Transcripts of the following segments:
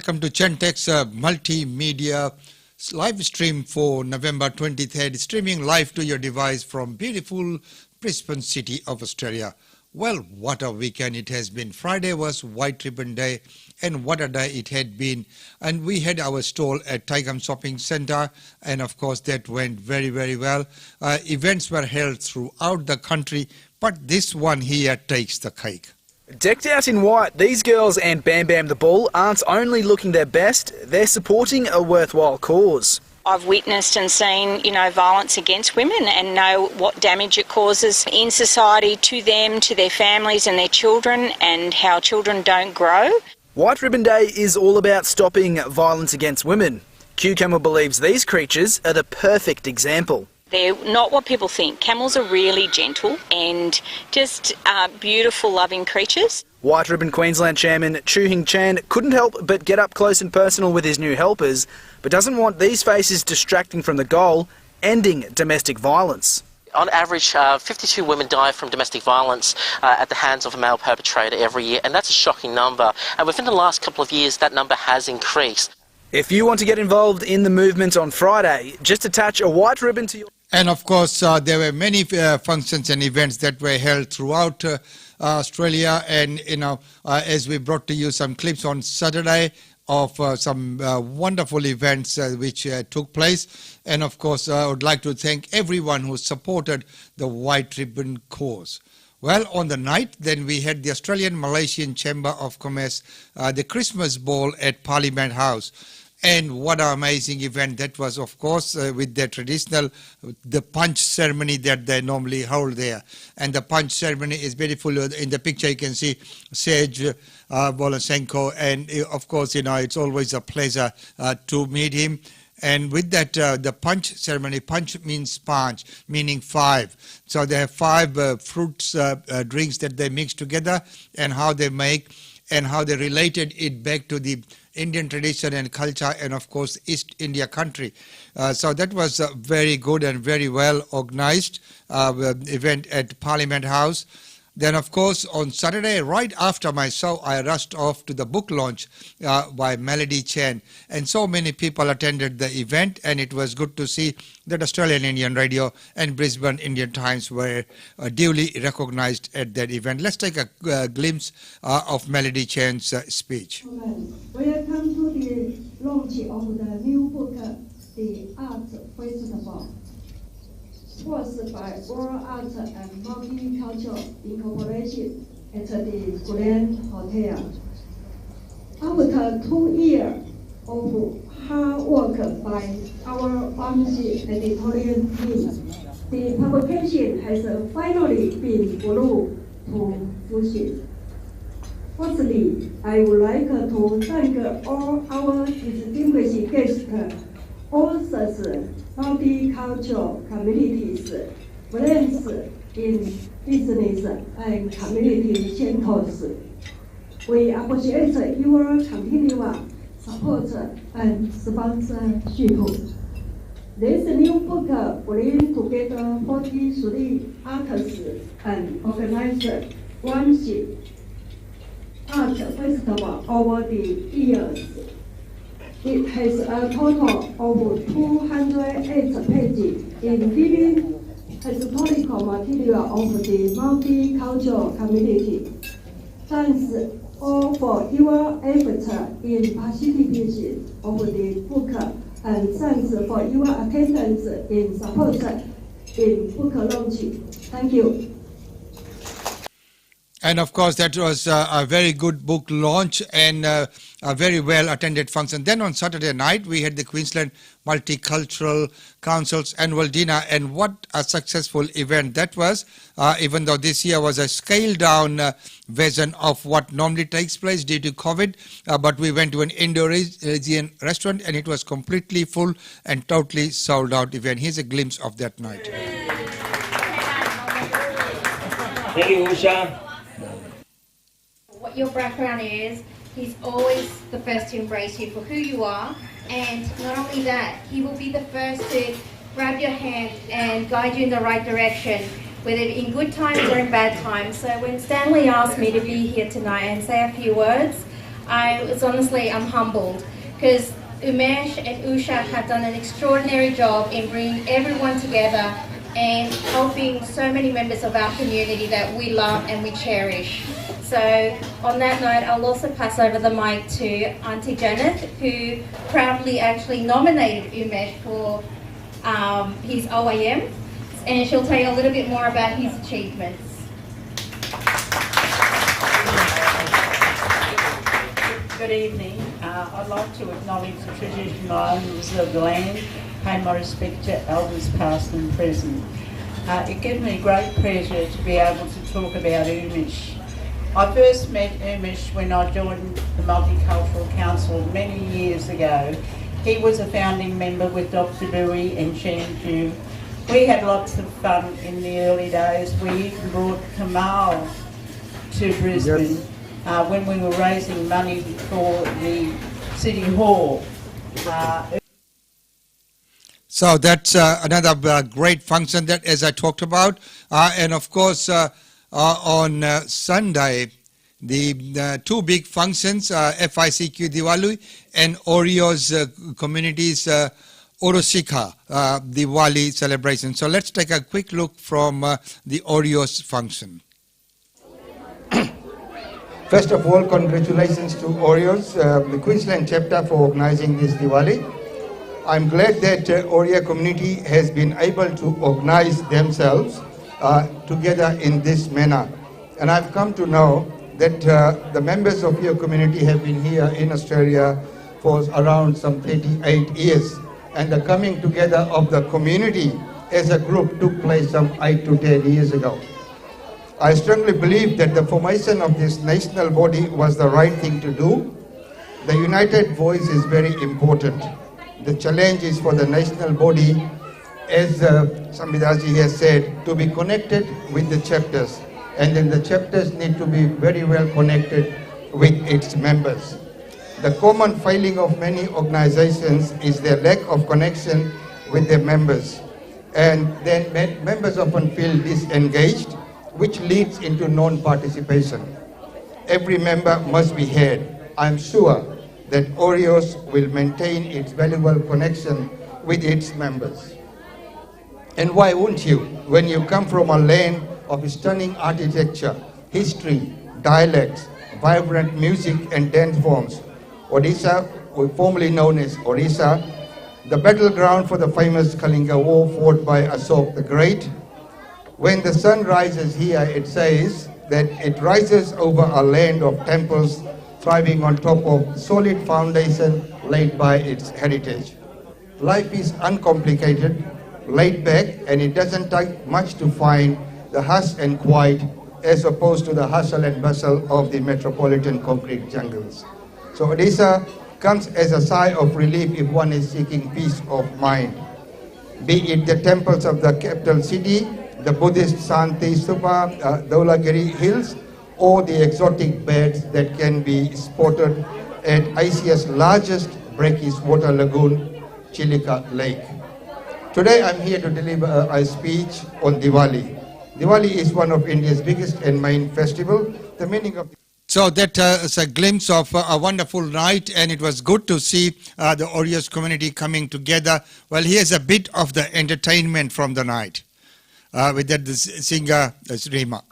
welcome to Chentek's multimedia live stream for November 23rd, streaming live to your device from beautiful Brisbane City of Australia. Well, what a weekend it has been. Friday was White Ribbon Day, and what a day it had been. And we had our stall at Tigam Shopping Centre, and of course that went very, very well. Events were held throughout the country, but this one here takes the cake. Decked out in white, these girls and Bam Bam the Bull aren't only looking their best, they're supporting a worthwhile cause. I've witnessed and seen, violence against women and know what damage it causes in society to them, to their families and their children, and how children don't grow. White Ribbon Day is all about stopping violence against women. Cucumber believes these creatures are the perfect example. They're not what people think. Camels are really gentle and just beautiful, loving creatures. White Ribbon Queensland Chairman Chu Hing Chan couldn't help but get up close and personal with his new helpers, but doesn't want these faces distracting from the goal, ending domestic violence. On average, 52 women die from domestic violence at the hands of a male perpetrator every year, and that's a shocking number. And within the last couple of years, that number has increased. If you want to get involved in the movement on Friday, just attach a white ribbon to your... And of course, there were many functions and events that were held throughout Australia. And, as we brought to you some clips on Saturday of some wonderful events which took place. And of course, I would like to thank everyone who supported the White Ribbon cause. Well, on the night, then we had the Australian-Malaysian Chamber of Commerce, the Christmas Ball at Parliament House. And what an amazing event that was, of course, with the traditional, the punch ceremony that they normally hold there. And the punch ceremony is beautiful. In the picture, you can see Sage Bolasenko. And of course, it's always a pleasure to meet him. And with that, the punch ceremony, punch means punch, meaning five. So they have five fruits, drinks that they mix together, and how they make and how they related it back to the Indian tradition and culture, and of course East India country. So that was a very good and very well organized event at Parliament House. Then of course on Saturday, right after my show, I rushed off to the book launch by Melody Chen, and so many people attended the event, and it was good to see that Australian Indian Radio and Brisbane Indian Times were duly recognized at that event. Let's take a glimpse of Melody Chen's speech. Welcome to the launch of the new book, The Art Festival, sponsored by World Art and Multicultural Incorporation at the Grand Hotel. After 2 years of hard work by our OMC editorial team, the publication has finally been brought to fruition. Firstly, I would like to thank all our distinguished guests, authors, multicultural communities, friends in business and community centers. We appreciate your continued support and sponsorship. This new book brings together 43 artists and organized one art festival over the years. It has a total of 208 pages in giving historical material of the multicultural community. Thanks all for your efforts in participation of the book, and thanks for your attendance in support in book launch. Thank you. And of course, that was a very good book launch and a very well attended function. Then on Saturday night, we had the Queensland Multicultural Council's annual dinner, and what a successful event that was, even though this year was a scaled down version of what normally takes place due to COVID. But we went to an Indonesian restaurant, and it was completely full and totally sold out event. Here's a glimpse of that night. Thank you, Usha. What your background is, he's always the first to embrace you for who you are, and not only that, he will be the first to grab your hand and guide you in the right direction, whether in good times or in bad times. So when Stanley asked me to be here tonight and say a few words, I'm humbled because Umesh and Usha have done an extraordinary job in bringing everyone together and helping so many members of our community that we love and we cherish. So on that note, I'll also pass over the mic to Auntie Janet, who proudly actually nominated Umesh for his OAM, and she'll tell you a little bit more about his achievements. Good evening. I'd like to acknowledge the traditional owners of the land, pay my respect to elders past and present. It gives me great pleasure to be able to talk about Umesh. I first met Umesh when I joined the Multicultural Council many years ago. He was a founding member with Dr. Bowie and Shanju. We had lots of fun in the early days. We even brought Kamal to Brisbane. Yes. When we were raising money for the City Hall. So that's another great function that, as I talked about. And of course, on Sunday, the two big functions, FICQ Diwali and Oreos communities Orosikha Diwali celebration. So let's take a quick look from the Oreos function. First of all, congratulations to Oreos, the Queensland chapter, for organizing this Diwali. I'm glad that Oreo community has been able to organize themselves together in this manner. And I've come to know that the members of your community have been here in Australia for around some 38 years. And the coming together of the community as a group took place some 8 to 10 years ago. I strongly believe that the formation of this national body was the right thing to do. The united voice is very important. The challenge is for the national body, as Sambidaji has said, to be connected with the chapters. And then the chapters need to be very well connected with its members. The common failing of many organizations is their lack of connection with their members. And then members often feel disengaged, which leads into non-participation. Every member must be heard. I'm sure that Oreos will maintain its valuable connection with its members. And why wouldn't you? When you come from a land of stunning architecture, history, dialects, vibrant music and dance forms, Odisha, formerly known as Orissa, the battleground for the famous Kalinga War fought by Ashok the Great. When the sun rises here, it says that it rises over a land of temples thriving on top of solid foundation laid by its heritage. Life is uncomplicated, laid back, and it doesn't take much to find the hush and quiet as opposed to the hustle and bustle of the metropolitan concrete jungles. So Odisha comes as a sigh of relief if one is seeking peace of mind. Be it the temples of the capital city, the Buddhist Santi Stupa, Dhaulagiri Hills, or the exotic beds that can be spotted at Asia's largest brackish water lagoon, Chilika Lake. Today I'm here to deliver a speech on Diwali. Diwali is one of India's biggest and main festival. The meaning of So that is a glimpse of a wonderful night, and it was good to see the Oreos community coming together. Well, here's a bit of the entertainment from the night. With that, the singer Rima.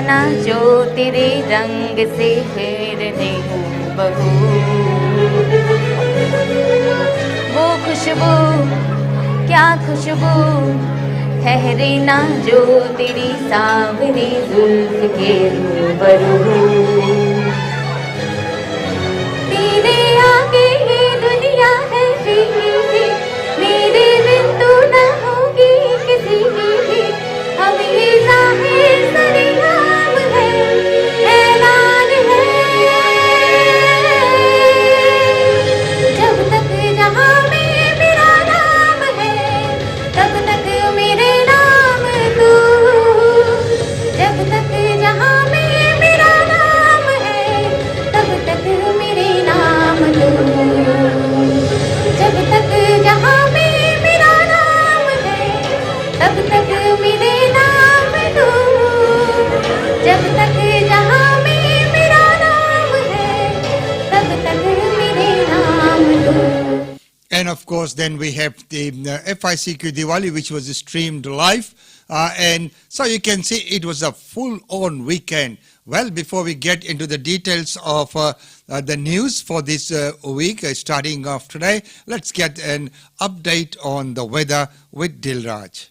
ना जो तेरे रंग से फेरने हूँ बहू वो खुशबू क्या खुशबू ठहरे ना जो तेरी सांवरी जुल्फ के रूबरू तेरे आगे ये दुनिया है फीकी मेरे बिन तू न होगी किसी की अब ये जाहिर सरेआम है ऐलान है जब तक जहां में मेरा नाम And of course, then we have the FICQ Diwali, which was streamed live. And so you can see it was a full-on weekend. Well, before we get into the details of the news for this week, starting off today, let's get an update on the weather with Dilraj.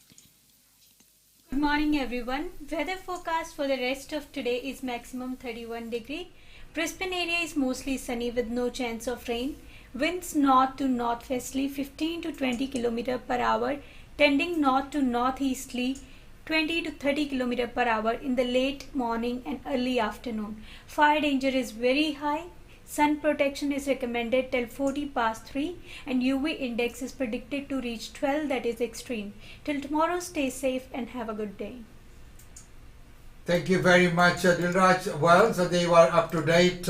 Good morning everyone. Weather forecast for the rest of today is maximum 31 degree. Brisbane area is mostly sunny with no chance of rain. Winds north to northwesterly 15 to 20 km per hour, tending north to northeasterly 20 to 30 km per hour in the late morning and early afternoon. Fire danger is very high. Sun protection is recommended till 40 past 3 and UV index is predicted to reach 12, that is extreme. Till tomorrow, stay safe and have a good day. Thank you very much, Dilraj. Well, so there you are up to date.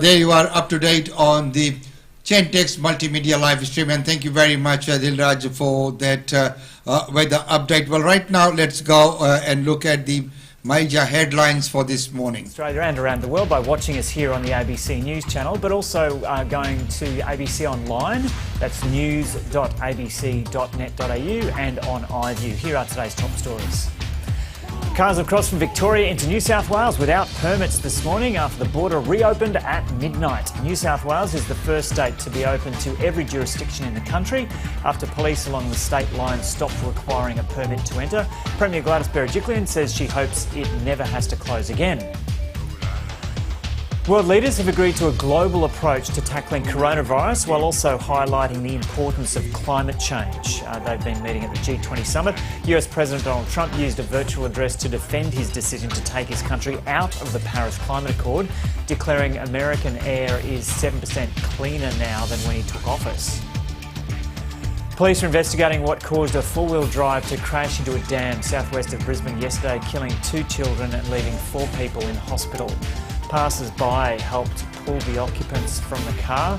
There you are up to date on the Gentex Multimedia live stream, and thank you very much, Dilraj, for that weather update. Well, right now, let's go and look at the major headlines for this morning. Australia and around the world by watching us here on the ABC News channel, but also going to ABC Online. That's news.abc.net.au and on iView. Here are today's top stories. Cars have crossed from Victoria into New South Wales without permits this morning after the border reopened at midnight. New South Wales is the first state to be open to every jurisdiction in the country after police along the state line stopped requiring a permit to enter. Premier Gladys Berejiklian says she hopes it never has to close again. World leaders have agreed to a global approach to tackling coronavirus while also highlighting the importance of climate change. They've been meeting at the G20 summit. US President Donald Trump used a virtual address to defend his decision to take his country out of the Paris Climate Accord, declaring American air is 7% cleaner now than when he took office. Police are investigating what caused a four-wheel drive to crash into a dam southwest of Brisbane yesterday, killing 2 children and leaving 4 people in hospital. Passers-by helped pull the occupants from the car,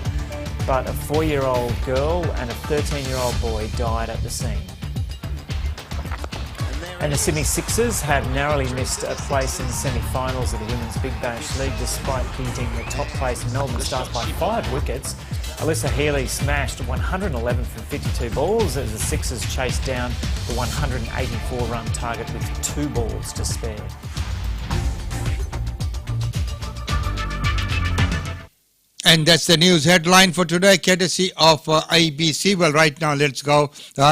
but a 4-year-old girl and a 13-year-old boy died at the scene. And the Sydney Sixers have narrowly missed a place in the semi-finals of the Women's Big Bash League despite beating the top place Melbourne Stars by 5 wickets. Alyssa Healy smashed 111 from 52 balls as the Sixers chased down the 184-run target with 2 balls to spare. And that's the news headline for today, courtesy of ABC. Well, right now, let's go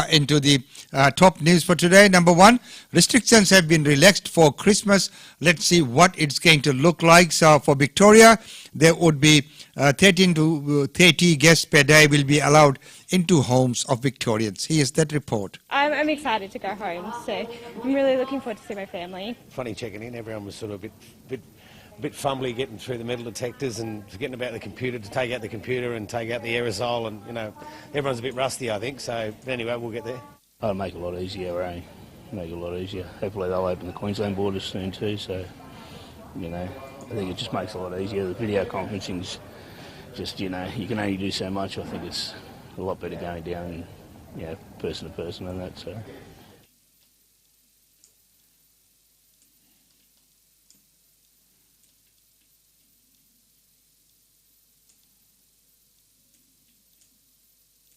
into the top news for today. Number 1, restrictions have been relaxed for Christmas. Let's see what it's going to look like. So for Victoria, there would be 13 to 30 guests per day will be allowed into homes of Victorians. Here's that report. I'm excited to go home, so I'm really looking forward to see my family. Funny checking in. Everyone was sort of a bit fumbly getting through the metal detectors and forgetting about the computer to take out the computer and take out the aerosol, and everyone's a bit rusty, I think. So anyway, we'll get there. It'll make it a lot easier, eh? Make it a lot easier. Hopefully they'll open the Queensland borders soon too. So I think it just makes it a lot easier. The video conferencing's just you can only do so much. I think it's a lot better going down, person to person and that. So.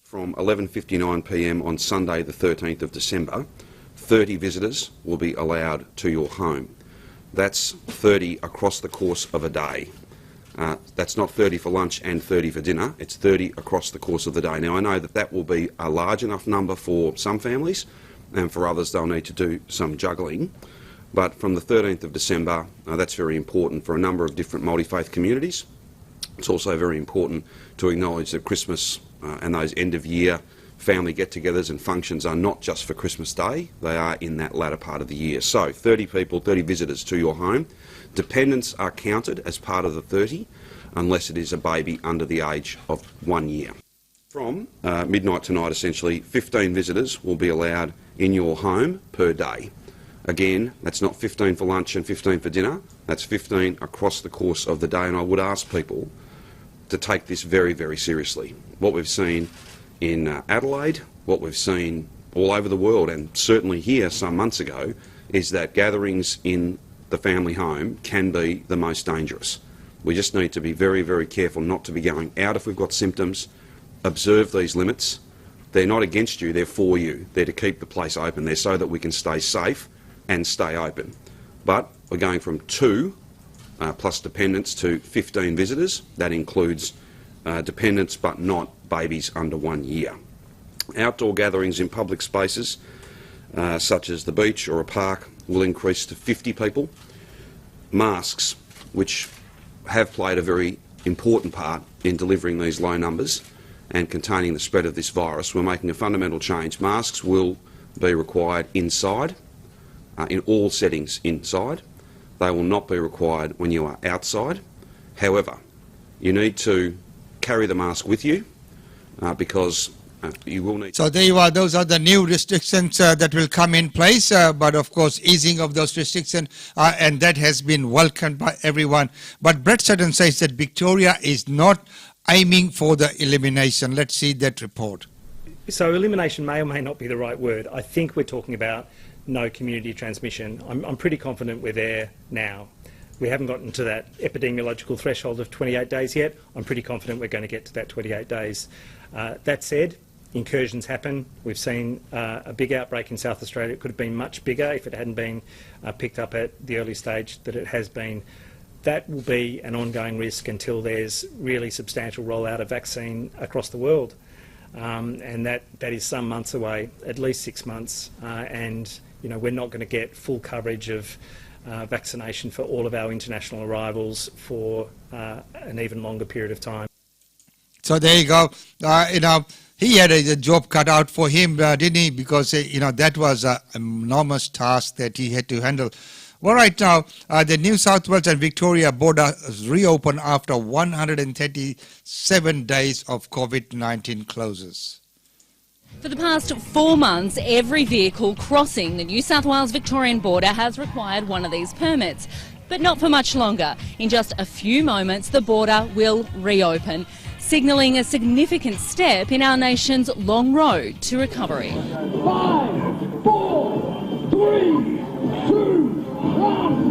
From 11:59 p.m. on Sunday the 13th of December, 30 visitors will be allowed to your home. That's 30 across the course of a day. That's not 30 for lunch and 30 for dinner, it's 30 across the course of the day. Now I know that will be a large enough number for some families, and for others they'll need to do some juggling. But from the 13th of December, that's very important for a number of different multi-faith communities. It's also very important to acknowledge that Christmas and those end-of-year family get-togethers and functions are not just for Christmas Day, they are in that latter part of the year. So 30 people, 30 visitors to your home. Dependents are counted as part of the 30 unless it is a baby under the age of 1 year. From midnight tonight, essentially, 15 visitors will be allowed in your home per day. Again, that's not 15 for lunch and 15 for dinner, that's 15 across the course of the day, and I would ask people to take this very, very seriously. What we've seen in Adelaide, what we've seen all over the world, and certainly here some months ago, is that gatherings in the family home can be the most dangerous. We just need to be very, very careful not to be going out if we've got symptoms, observe these limits. They're not against you, they're for you. They're to keep the place open. They're so that we can stay safe and stay open. But we're going from 2 plus dependents to 15 visitors. That includes dependents but not babies under 1 year. Outdoor gatherings in public spaces, such as the beach or a park, will increase to 50 people. Masks, which have played a very important part in delivering these low numbers and containing the spread of this virus, we're making a fundamental change. Masks will be required inside, in all settings inside. They will not be required when you are outside. However, you need to carry the mask with you because you will need... So there you are. Those are the new restrictions that will come in place, but of course easing of those restrictions, and that has been welcomed by everyone. But Brett Sutton says that Victoria is not aiming for the elimination. Let's see that report. So elimination may or may not be the right word. I think we're talking about no community transmission. I'm pretty confident we're there now. We haven't gotten to that epidemiological threshold of 28 days yet. I'm pretty confident we're going to get to that 28 days. That said, incursions happen. We've seen a big outbreak in South Australia. It could have been much bigger if it hadn't been picked up at the early stage that it has been. That will be an ongoing risk until there's really substantial rollout of vaccine across the world. And that is some months away, at least 6 months. And we're not going to get full coverage of vaccination for all of our international arrivals for an even longer period of time. So there you go. He had a job cut out for him, didn't he? Because, that was an enormous task that he had to handle. Well, right now, the New South Wales and Victoria border is reopened after 137 days of COVID-19 closes. For the past 4 months, every vehicle crossing the New South Wales-Victorian border has required one of these permits. But not for much longer. In just a few moments, the border will reopen, signalling a significant step in our nation's long road to recovery. 5, 4, 3, 2, 1.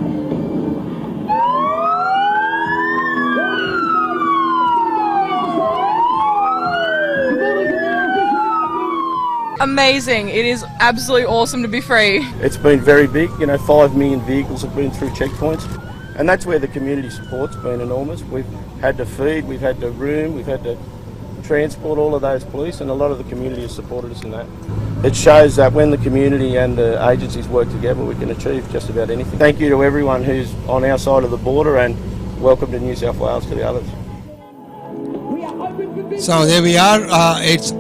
Amazing. It is absolutely awesome to be free. It's been very big. 5 million vehicles have been through checkpoints, and that's where the community support's been enormous. We've had to feed, we've had to room, we've had to transport all of those police, and a lot of the community has supported us in that. It shows that when the community and the agencies work together, we can achieve just about anything. Thank you to everyone who's on our side of the border, and welcome to New South Wales to the others. So there we are. It's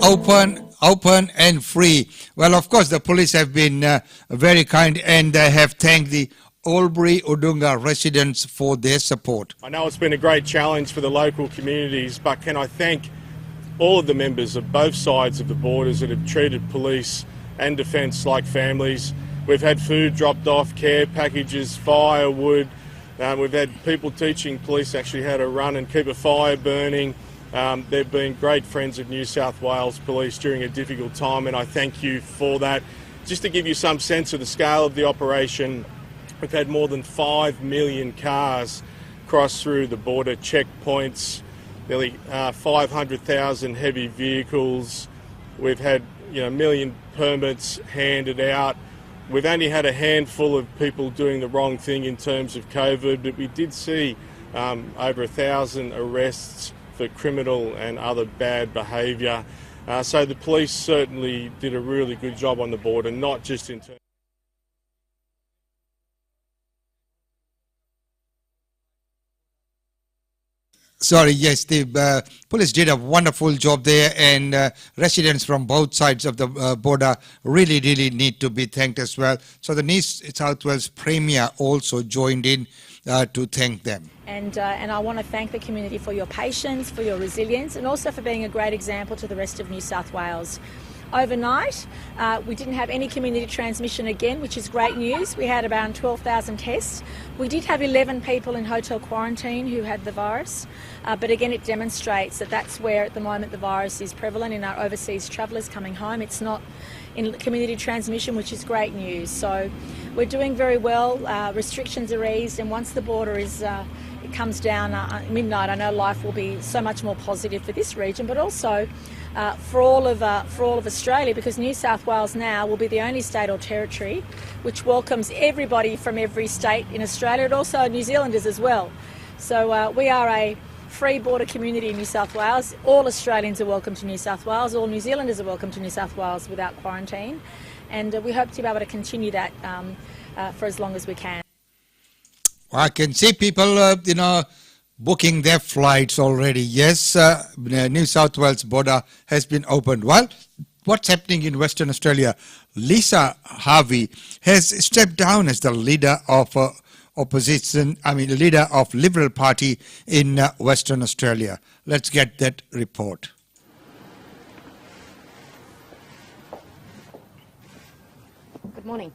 open and free. Well, of course, the police have been very kind, and they have thanked the Albury Wodonga residents for their support. I know it's been a great challenge for the local communities, but can I thank all of the members of both sides of the borders that have treated police and defence like families. We've had food dropped off, care packages, firewood. We've had people teaching police actually how to run and keep a fire burning. They've been great friends of New South Wales Police during a difficult time, and I thank you for that. Just to give you some sense of the scale of the operation, we've had more than 5 million cars cross through the border checkpoints, nearly 500,000 heavy vehicles. We've had a million permits handed out. We've only had a handful of people doing the wrong thing in terms of COVID, but we did see over 1,000 arrests for criminal and other bad behaviour. So the police certainly did a really good job on the border, not just in terms... Sorry, yes, the police did a wonderful job there, and residents from both sides of the border really need to be thanked as well. So the New South Wales Premier also joined in to thank them. And I want to thank the community for your patience, for your resilience, and also for being a great example to the rest of New South Wales. Overnight, we didn't have any community transmission again, which is great news. We had around 12,000 tests. We did have 11 people in hotel quarantine who had the virus, but again it demonstrates that that's where at the moment the virus is prevalent in our overseas travellers coming home. It's not in community transmission, which is great news. So we're doing very well. Restrictions are eased, and once the border is comes down midnight, I know life will be so much more positive for this region, but also for all of Australia, because New South Wales now will be the only state or territory which welcomes everybody from every state in Australia, and also New Zealanders as well. So we are a free border community in New South Wales. All Australians are welcome to New South Wales. All New Zealanders are welcome to New South Wales without quarantine, and we hope to be able to continue that for as long as we can. I can see people, booking their flights already. Yes, New South Wales border has been opened. Well, what's happening in Western Australia? Lisa Harvey has stepped down as the leader of leader of Liberal Party in Western Australia. Let's get that report. Good morning.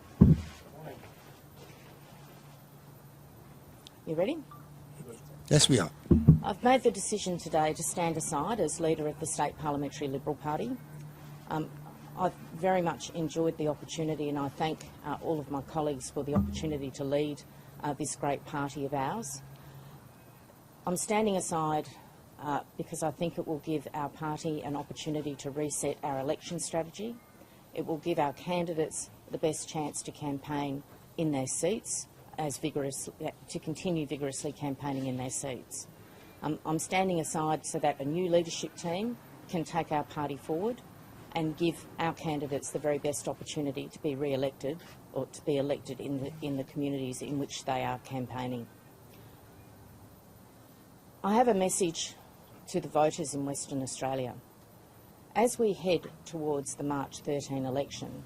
You ready? Yes, we are. I've made the decision today to stand aside as leader of the State Parliamentary Liberal Party. I've very much enjoyed the opportunity, and I thank all of my colleagues for the opportunity to lead this great party of ours. I'm standing aside because I think it will give our party an opportunity to reset our election strategy. It will give our candidates the best chance to campaign in their seats, to continue vigorously campaigning in their seats. I'm standing aside so that a new leadership team can take our party forward and give our candidates the very best opportunity to be re-elected or to be elected in the communities in which they are campaigning. I have a message to the voters in Western Australia. As we head towards the March 13 election,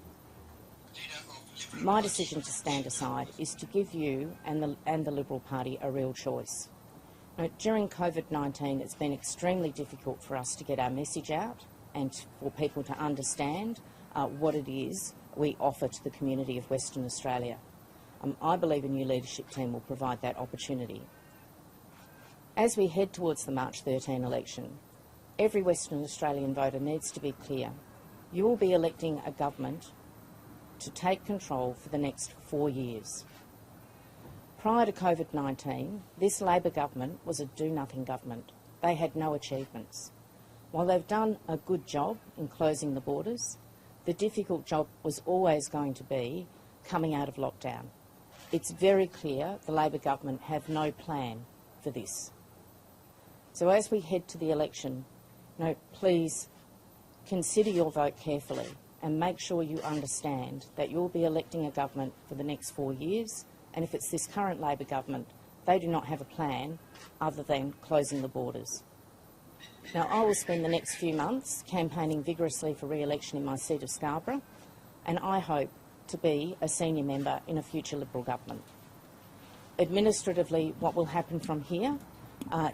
my decision to stand aside is to give you and the Liberal Party a real choice. Now, during COVID-19, it's been extremely difficult for us to get our message out and for people to understand what it is we offer to the community of Western Australia. I believe a new leadership team will provide that opportunity. As we head towards the March 13 election, every Western Australian voter needs to be clear. You will be electing a government to take control for the next 4 years. Prior to COVID-19, this Labor government was a do-nothing government. They had no achievements. While they've done a good job in closing the borders, the difficult job was always going to be coming out of lockdown. It's very clear the Labor government have no plan for this. So as we head to the election, please consider your vote carefully and make sure you understand that you'll be electing a government for the next 4 years, and if it's this current Labor government, they do not have a plan other than closing the borders. Now, I will spend the next few months campaigning vigorously for re-election in my seat of Scarborough, and I hope to be a senior member in a future Liberal government. Administratively, what will happen from here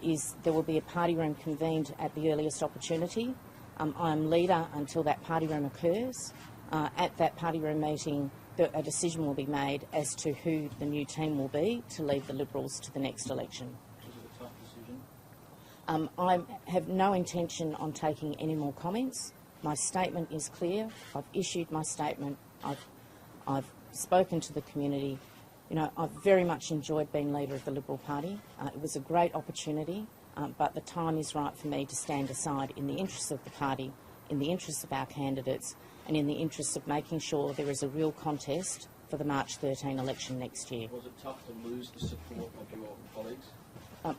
is there will be a party room convened at the earliest opportunity. I am leader until that party room occurs. At that party room meeting, a decision will be made as to who the new team will be to lead the Liberals to the next election. Was it a tough decision? I have no intention on taking any more comments. My statement is clear. I've issued my statement. I've spoken to the community. I've very much enjoyed being leader of the Liberal Party. It was a great opportunity. But the time is right for me to stand aside in the interests of the party, in the interests of our candidates, and in the interests of making sure there is a real contest for the March 13 election next year. Was it tough to lose the support of your colleagues?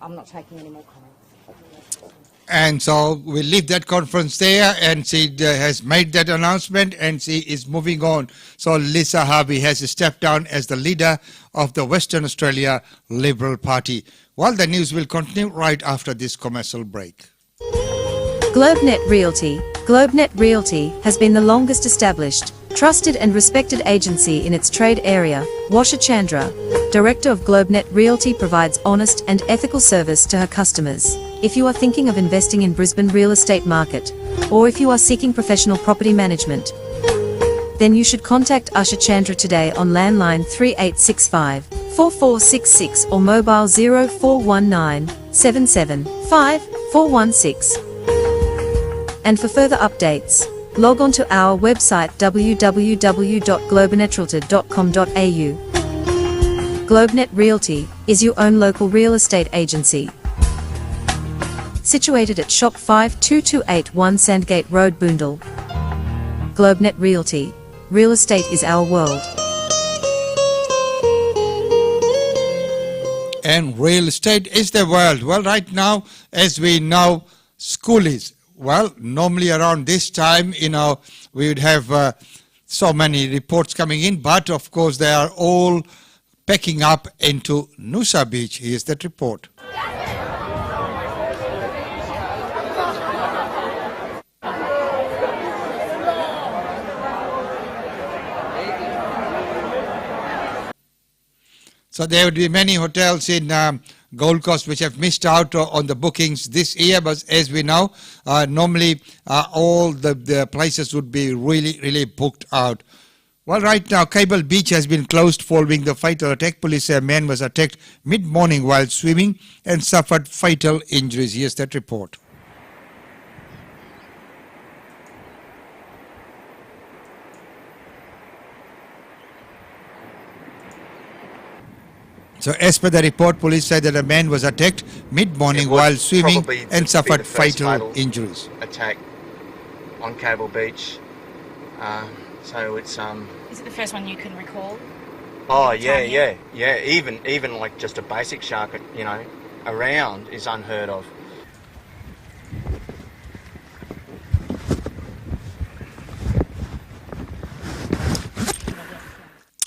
I'm not taking any more comments. And so we'll leave that conference there, and she has made that announcement and she is moving on. So Lisa Harvey has stepped down as the leader of the Western Australia Liberal Party. Well, the news will continue right after this commercial break. GlobeNet Realty. GlobeNet Realty has been the longest established, trusted and respected agency in its trade area. Washa Chandra, Director of GlobeNet Realty, provides honest and ethical service to her customers. If you are thinking of investing in Brisbane real estate market, or if you are seeking professional property management, then you should contact Usha Chandra today on landline 3865 4466 or mobile 0419 775 416. And for further updates, log on to our website www.globenetrealty.com.au. GlobeNet Realty, is your own local real estate agency. Situated at Shop 52281 Sandgate Road, Boondall. GlobeNet Realty. Real estate is our world. And real estate is the world. Well, right now, as we know, school is. Well, normally around this time, we would have so many reports coming in, but of course they are all packing up into Noosa Beach. Here's that report. So there would be many hotels in Gold Coast which have missed out on the bookings this year, but as we know, normally all the places would be really booked out. Well, right now, Cable Beach has been closed following the fatal attack. Police say a man was attacked mid-morning while swimming and suffered fatal injuries. Here's that report. So as per the report, police said that a man was attacked mid-morning while swimming and suffered fatal injuries. Attack on Cable Beach. So it's Is it the first one you can recall? Oh yeah. Even like just a basic shark, around is unheard of.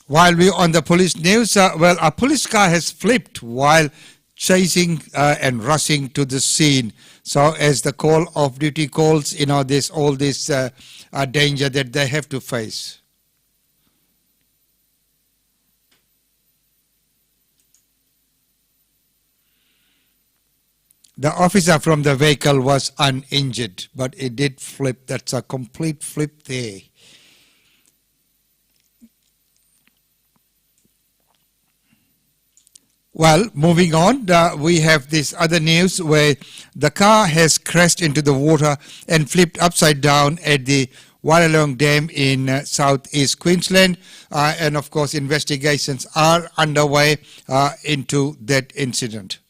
While we're on the police news, a police car has flipped while chasing and rushing to the scene. So as the call of duty calls, there's all this danger that they have to face. The officer from the vehicle was uninjured, but it did flip. That's a complete flip there. Well, moving on, we have this other news where the car has crashed into the water and flipped upside down at the Warralong Dam in southeast Queensland. And of course, investigations are underway into that incident.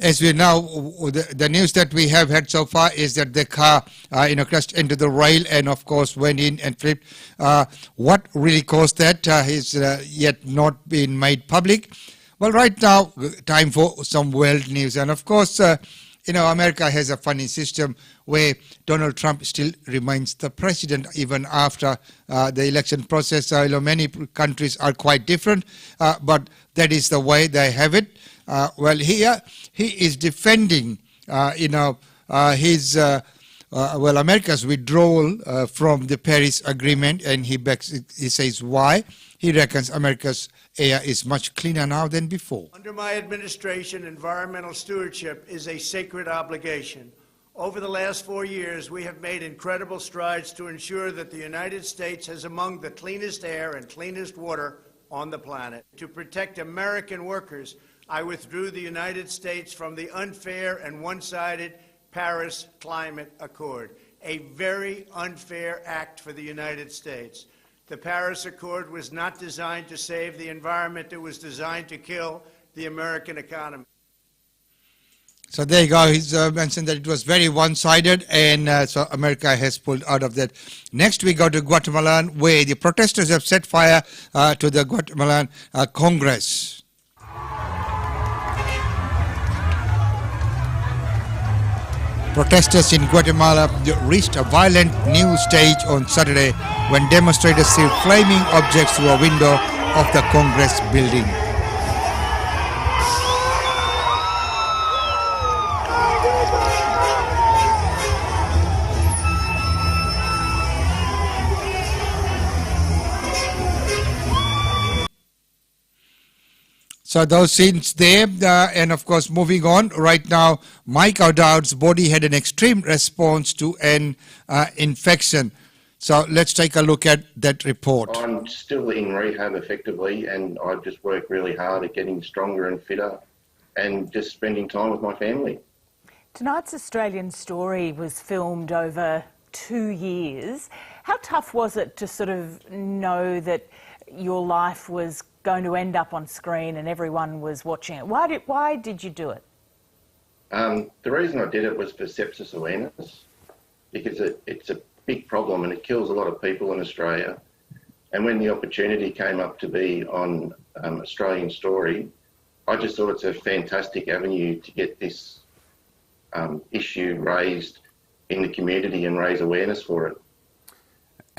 As we know, the news that we have had so far is that the car, crashed into the rail and, of course, went in and flipped. What really caused that is yet not been made public. Well, right now, time for some world news. And, of course, America has a funny system where Donald Trump still remains the president even after the election process. Many countries are quite different, but that is the way they have it. Here he is defending, America's withdrawal from the Paris Agreement, and he says why. He reckons America's air is much cleaner now than before. Under my administration, environmental stewardship is a sacred obligation. Over the last 4 years, we have made incredible strides to ensure that the United States has among the cleanest air and cleanest water on the planet. To protect American workers, I withdrew the United States from the unfair and one-sided Paris Climate Accord, a very unfair act for the United States. The Paris Accord was not designed to save the environment. It was designed to kill the American economy. So there you go. He's mentioned that it was very one-sided, and so America has pulled out of that. Next, we go to Guatemala, where the protesters have set fire to the Guatemalan Congress. Protesters in Guatemala reached a violent new stage on Saturday when demonstrators threw flaming objects through a window of the Congress building. So those scenes there, and of course moving on, right now Mike O'Dowd's body had an extreme response to an infection. So let's take a look at that report. I'm still in rehab effectively, and I just work really hard at getting stronger and fitter and just spending time with my family. Tonight's Australian Story was filmed over 2 years. How tough was it to sort of know that your life was going to end up on screen and everyone was watching it? Why did you do it? The reason I did it was for sepsis awareness, because it's a big problem and it kills a lot of people in Australia. And when the opportunity came up to be on Australian Story, I just thought it's a fantastic avenue to get this issue raised in the community and raise awareness for it.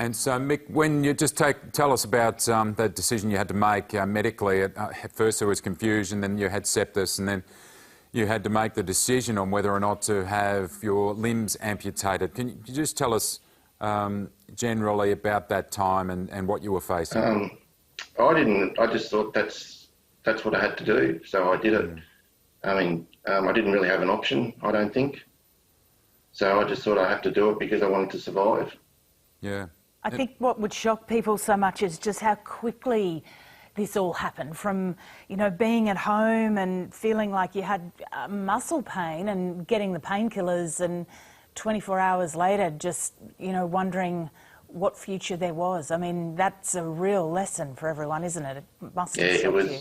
And so, Mick, when you just tell us about that decision you had to make medically. At first there was confusion, then you had sepsis, and then you had to make the decision on whether or not to have your limbs amputated. Can you just tell us generally about that time and what you were facing? I just thought that's what I had to do, so I did it. I mean, I didn't really have an option, I don't think. So I just thought I had to do it because I wanted to survive. Yeah. I think what would shock people so much is just how quickly this all happened, from, you know, being at home and feeling like you had muscle pain and getting the painkillers, and 24 hours later just, you know, wondering what future there was. I mean, that's a real lesson for everyone, isn't it? It must have shocked you.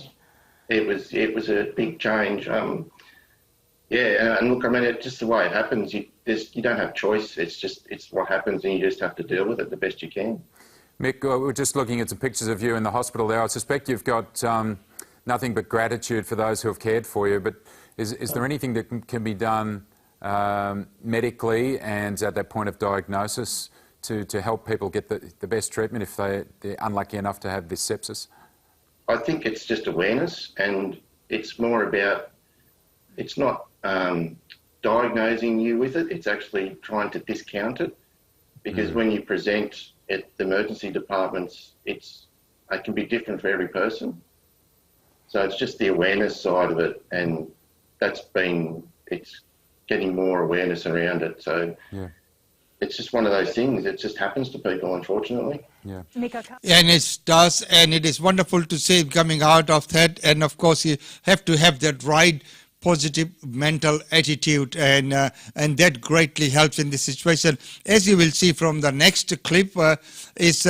It was a big change. Yeah, and look, I mean, it's just the way it happens. You don't have choice. It's what happens, and you just have to deal with it the best you can. Mick, we're just looking at some pictures of you in the hospital there. I suspect you've got nothing but gratitude for those who have cared for you, but is there anything that can be done medically and at that point of diagnosis to help people get the best treatment if they're unlucky enough to have this sepsis? I think it's just awareness, and it's more about, it's not diagnosing you with it, it's actually trying to discount it, because when you present at the emergency departments, it can be different for every person. So it's just the awareness side of it, and it's getting more awareness around it. So it's just one of those things. It just happens to people, unfortunately. Yeah. And it does, and it is wonderful to see it coming out of that. And of course, you have to have that right positive mental attitude, and that greatly helps in this situation. As you will see from the next clip, is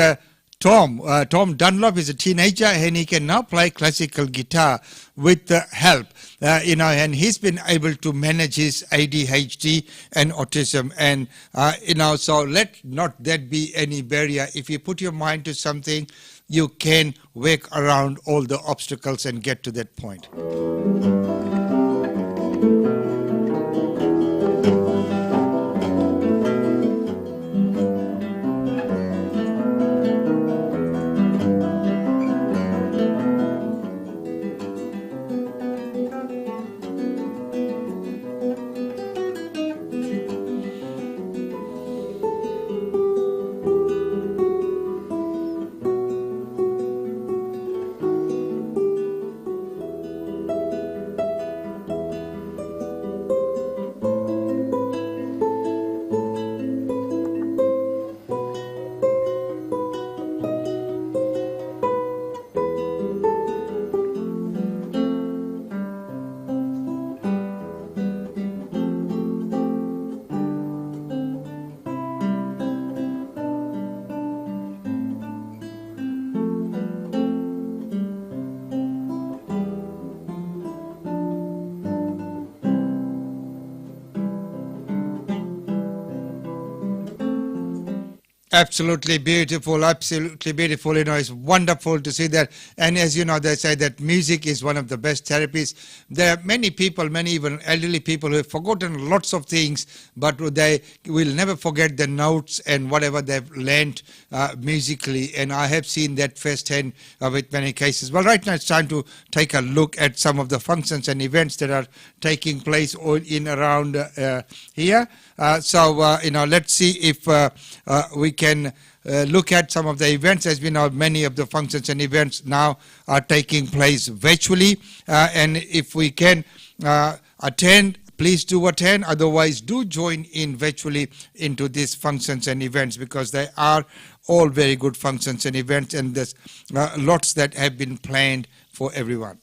Tom. Tom Dunlop is a teenager, and he can now play classical guitar with help. And he's been able to manage his ADHD and autism, and so let not that be any barrier. If you put your mind to something, you can work around all the obstacles and get to that point. Absolutely beautiful, absolutely beautiful. It's wonderful to see that. And as you know, they say that music is one of the best therapies. There are many people, many even elderly people who have forgotten lots of things, but they will never forget the notes and whatever they've learned musically. And I have seen that firsthand with many cases. Well, right now it's time to take a look at some of the functions and events that are taking place in around here. Let's see if we can look at some of the events. As we know, many of the functions and events now are taking place virtually, and if we can attend, please do attend. Otherwise, do join in virtually into these functions and events, because they are all very good functions and events, and there's lots that have been planned for everyone.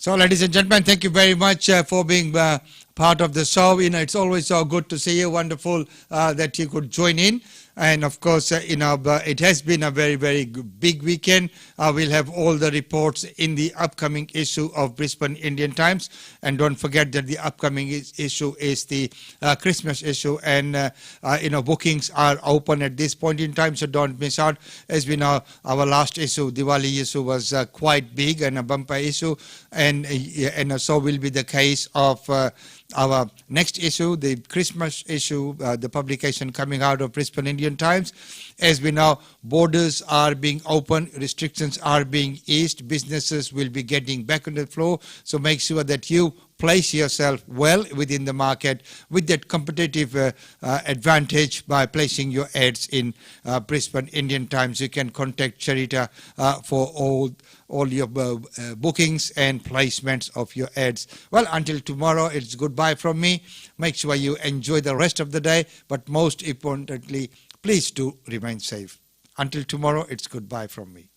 So, ladies and gentlemen, thank you very much for being part of the show. It's always so good to see you. Wonderful that you could join in. And of course, it has been a very, very big weekend. We'll have all the reports in the upcoming issue of Brisbane Indian Times. And don't forget that the upcoming issue is the Christmas issue. And, bookings are open at this point in time, so don't miss out. As we know, our last issue, Diwali issue, was quite big and a bumper issue. And so will be the case of our next issue, the Christmas issue, the publication coming out of Brisbane Indian Times. As we know, borders are being opened, restrictions are being eased, businesses will be getting back on the floor. So make sure that you place yourself well within the market with that competitive advantage by placing your ads in Brisbane Indian Times. You can contact Charita for all your bookings and placements of your ads. Well, until tomorrow, it's goodbye from me. Make sure you enjoy the rest of the day, but most importantly, please do remain safe. Until tomorrow, it's goodbye from me.